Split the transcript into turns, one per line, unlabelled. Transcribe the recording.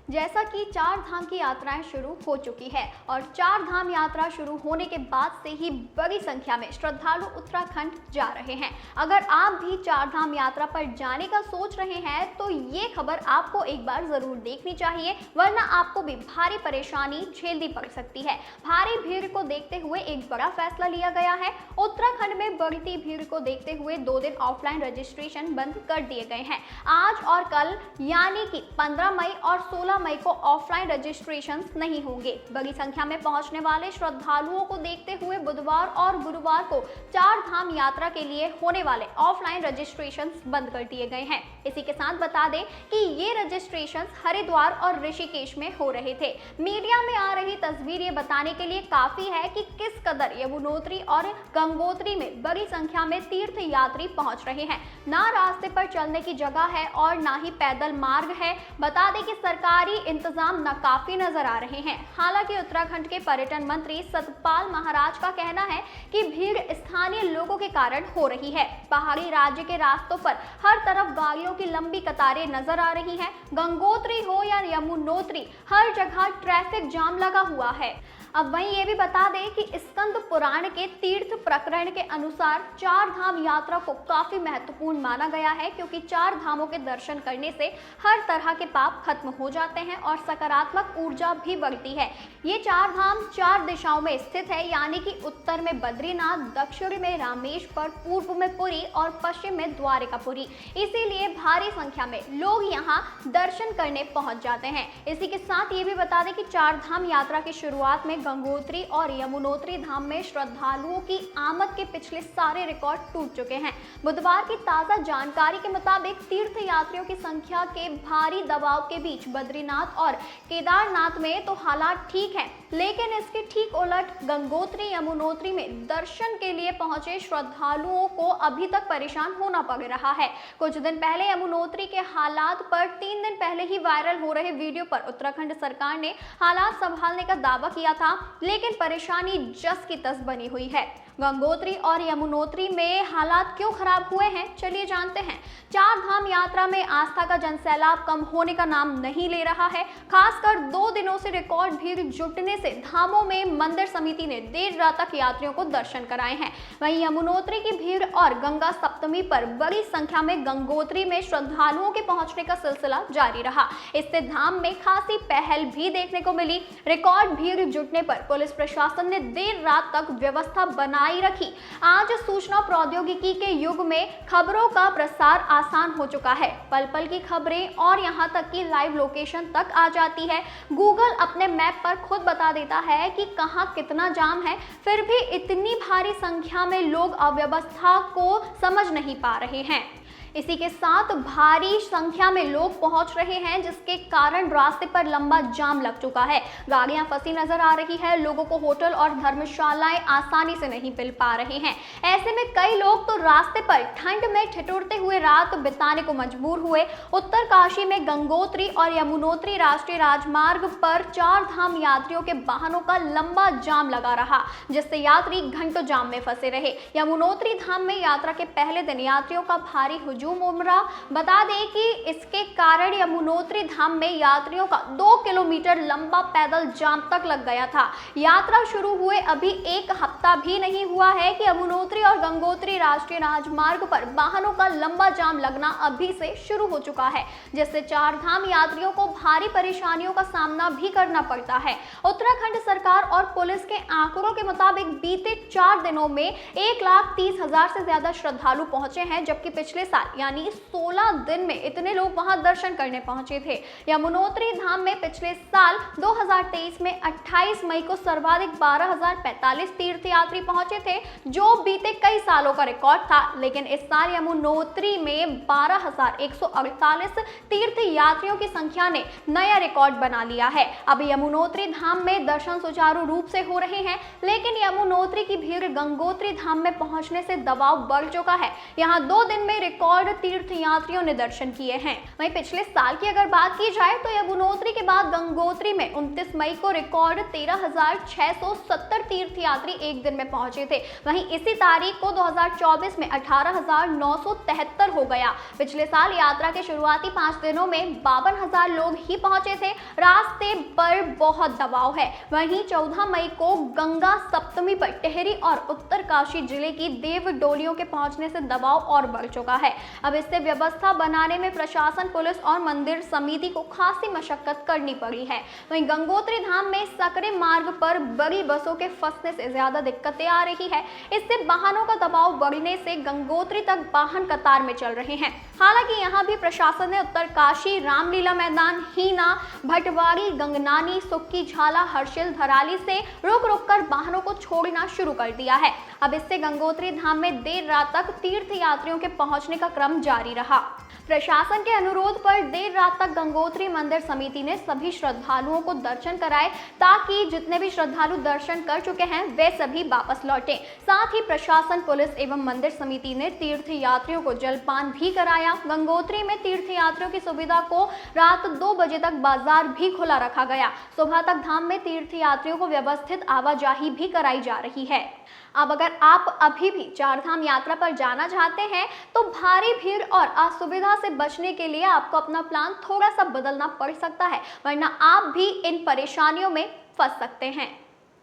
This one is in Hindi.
जैसा कि चार धाम की यात्राएं शुरू हो चुकी है और चार धाम यात्रा शुरू होने के बाद से ही बड़ी संख्या में श्रद्धालु उत्तराखंड जा रहे हैं। अगर आप भी चार धाम यात्रा पर जाने का सोच रहे हैं तो ये खबर आपको एक बार जरूर देखनी चाहिए, वरना आपको भी भारी परेशानी झेलनी पड़ सकती है। भारी भीड़ को देखते हुए एक बड़ा फैसला लिया गया है। उत्तराखंड में बढ़ती भीड़ को देखते हुए 2 दिन ऑफलाइन रजिस्ट्रेशन बंद कर दिए गए हैं। आज और कल यानी कि 15 मई और 16 मई को ऑफलाइन रजिस्ट्रेशन नहीं होंगे। बड़ी संख्या में पहुंचने वाले श्रद्धालुओं को देखते हुए बुधवार और गुरुवार को चार धाम यात्रा के लिए होने वाले ऑफलाइन रजिस्ट्रेशन बंद कर दिए गए हैं। इसी के साथ बता दें कि ये रजिस्ट्रेशन हरिद्वार और ऋषिकेश में हो रहे थे। मीडिया में आ रही तस्वीर ये बताने के लिए काफी है कि किस कदर यमुनोत्री और गंगोत्री में बड़ी संख्या में तीर्थ यात्री पहुंच रहे हैं। ना रास्ते पर चलने की जगह है और ना ही पैदल मार्ग है। बता दें कि सरकारी इंतजाम नाकाफी नजर आ रहे हैं। हालांकि उत्तराखंड के पर्यटन मंत्री सतपाल महाराज का कहना है कि भीड़ स्थानीय लोगों के कारण हो रही है। पहाड़ी राज्य के रास्तों पर हर तरफ गाड़ियों की लंबी कतारें नजर आ रही हैं। गंगोत्री हो या यमुनोत्री, हर जगह ट्रैफिक जाम लगा हुआ है। अब वहीं ये भी बता दें कि स्कंद पुराण के तीर्थ प्रकरण के अनुसार चार धाम यात्रा को काफी महत्वपूर्ण माना गया है, क्योंकि चार धामों के दर्शन करने से हर तरह के पाप खत्म हो जाते हैं और सकारात्मक ऊर्जा भी बढ़ती है। ये चार धाम 4 दिशाओं में स्थित है, यानी कि उत्तर में बद्रीनाथ, दक्षिण में रामेश्वर, पूर्व में पुरी और पश्चिम में द्वारिकापुरी। इसीलिए भारी संख्या में लोग यहाँ दर्शन करने पहुंच जाते हैं। इसी के साथ ये भी बता दें कि चार धाम यात्रा की शुरुआत में गंगोत्री और यमुनोत्री धाम में श्रद्धालुओं की आमद के पिछले सारे रिकॉर्ड टूट चुके हैं। बुधवार की ताजा जानकारी के मुताबिक तीर्थ यात्रियों की संख्या के भारी दबाव के बीच बद्रीनाथ और केदारनाथ में तो हालात ठीक हैं, लेकिन इसके ठीक उलट गंगोत्री यमुनोत्री में दर्शन के लिए पहुंचे श्रद्धालुओं को अभी तक परेशान होना पड़ रहा है। कुछ दिन पहले यमुनोत्री के हालात पर 3 दिन पहले ही वायरल हो रहे वीडियो पर उत्तराखंड सरकार ने हालात संभालने का दावा किया था, लेकिन परेशानी जस की तस बनी हुई है। गंगोत्री और यमुनोत्री में हालात क्यों खराब हुए हैं, चलिए जानते हैं। चार धाम यात्रा में आस्था का जनसैलाब कम होने का नाम नहीं ले रहा है। खासकर 2 दिनों से रिकॉर्ड भीड़ जुटने से धामों में मंदिर समिति ने देर रात तक यात्रियों को दर्शन कराए हैं। वहीं यमुनोत्री की भीड़ और गंगा सप्तमी पर बड़ी संख्या में गंगोत्री में श्रद्धालुओं के पहुंचने का सिलसिला जारी रहा। इससे धाम में खासी पहल भी देखने को मिली। रिकॉर्ड भीड़ जुटने पर पुलिस प्रशासन ने देर रात तक व्यवस्था बनाई रखी। आज सूचना प्रौद्योगिकी के युग में खबरों का प्रसार आसान हो चुका है। पल पल की खबरें और यहां तक कि लाइव लोकेशन तक आ जाती है। गूगल अपने मैप पर खुद बता देता है कि कहां कितना जाम है, फिर भी इतनी भारी संख्या में लोग अव्यवस्था को समझ नहीं पा रहे हैं। इसी के साथ भारी संख्या में लोग पहुंच रहे हैं, जिसके कारण रास्ते पर लंबा जाम लग चुका है। गाड़ियां फंसी नजर आ रही है। लोगों को होटल और धर्मशालाएं आसानी से नहीं मिल पा रहे हैं। ऐसे में कई लोग तो रास्ते पर ठंड में ठिठुरते हुए रात बिताने को मजबूर हुए। उत्तरकाशी में गंगोत्री और यमुनोत्री राष्ट्रीय राजमार्ग पर चार धाम यात्रियों के वाहनों का लंबा जाम लगा रहा, जिससे यात्री घंटों जाम में फंसे रहे। यमुनोत्री धाम में यात्रा के पहले दिन यात्रियों का भारी हुजूम उमड़ा। बता दें कि इसके कारण यमुनोत्री धाम में यात्रियों का 2 किलोमीटर लंबा पैदल जाम तक लग गया था। यात्रा शुरू हुए अभी 1 हफ्ता भी नहीं हुआ है कि यमुनोत्री और गंगोत्री राष्ट्रीय राजमार्ग पर वाहनों का लंबा जाम लगना अभी से शुरू हो चुका है, जिससे चार धाम यात्रियों को भारी परेशानियों का सामना भी करना पड़ता है। उत्तराखंड सरकार और पुलिस के आंकड़ों के मुताबिक बीते 4 दिनों में 1,30,000 से ज्यादा श्रद्धालु पहुंचे हैं, जबकि पिछले साल यानी 16 दिन में इतने लोग वहां दर्शन करने पहुंचे थे। यमुनोत्री धाम में पिछले साल 2023 में 28 मई को सर्वाधिक 12,045 तीर्थयात्री पहुंचे थे, जो बीते कई सालों का रिकॉर्ड था। लेकिन इस साल यमुनोत्री में 12,148 तीर्थयात्रियों की संख्या ने नया रिकॉर्ड बना लिया है। अब यमुनोत्री धाम में दर्शन सुचारू रूप से हो रहे हैं, लेकिन यमुनोत्री की भीड़ गंगोत्री धाम में पहुंचने से दबाव बढ़ चुका है। यहाँ 2 दिन में रिकॉर्ड रिकॉर्ड तीर्थयात्रियों ने दर्शन किए हैं। वहीं पिछले साल की अगर बात की जाए तो यमुनोत्री के बाद गंगोत्री में 29 मई को रिकॉर्ड 13,670 तीर्थयात्री एक दिन में पहुंचे थे। वहीं इसी तारीख को 2024 में 18,973 हो गया। पिछले साल यात्रा के शुरुआती 5 दिनों में 52,000 लोग ही पहुंचे थे। रास्ते पर बहुत दबाव है। वहीं 14 मई को गंगा सप्तमी पर टिहरी और उत्तरकाशी जिले की देव डोलियों के पहुंचने से दबाव और बढ़ चुका है। अब इससे व्यवस्था बनाने में प्रशासन, पुलिस और मंदिर समिति को खासी मशक्कत करनी पड़ी है। वहीं गंगोत्री धाम में सकरे मार्ग पर बड़ी बसों के फंसने से ज्यादा दिक्कतें आ रही है। इससे वाहनों का दबाव बढ़ने से गंगोत्री तक वाहन कतार में चल रहे हैं। हालांकि यहां भी प्रशासन ने उत्तरकाशी, रामलीला मैदान, हीना, भटवाड़ी, गंगनानी, सुक्की झाला, हर्षिल, धराली से रुक रुक कर वाहनों को छोड़ना शुरू कर दिया है। अब इससे गंगोत्री धाम में देर रात तक तीर्थ यात्रियों के पहुंचने का क्रम जारी रहा। प्रशासन के अनुरोध पर देर रात तक गंगोत्री मंदिर समिति ने सभी श्रद्धालुओं को दर्शन कराए ताकि जितने भी श्रद्धालु दर्शन कर चुके हैं वे सभी वापस लौटें। साथ ही प्रशासन, पुलिस एवं मंदिर समिति ने तीर्थ यात्रियों को जलपान भी कराया। गंगोत्री में तीर्थ यात्रियों की सुविधा को रात 2 बजे तक बाजार भी खुला रखा गया। सुबह तक धाम में तीर्थ यात्रियों को व्यवस्थित आवाजाही भी कराई जा रही है। अब अगर आप अभी भी चारधाम यात्रा पर जाना चाहते हैं तो भारी भीड़ और असुविधा से बचने के लिए आपको अपना प्लान थोड़ा सा बदलना पड़ सकता है, वरना आप भी इन परेशानियों में फंस सकते हैं।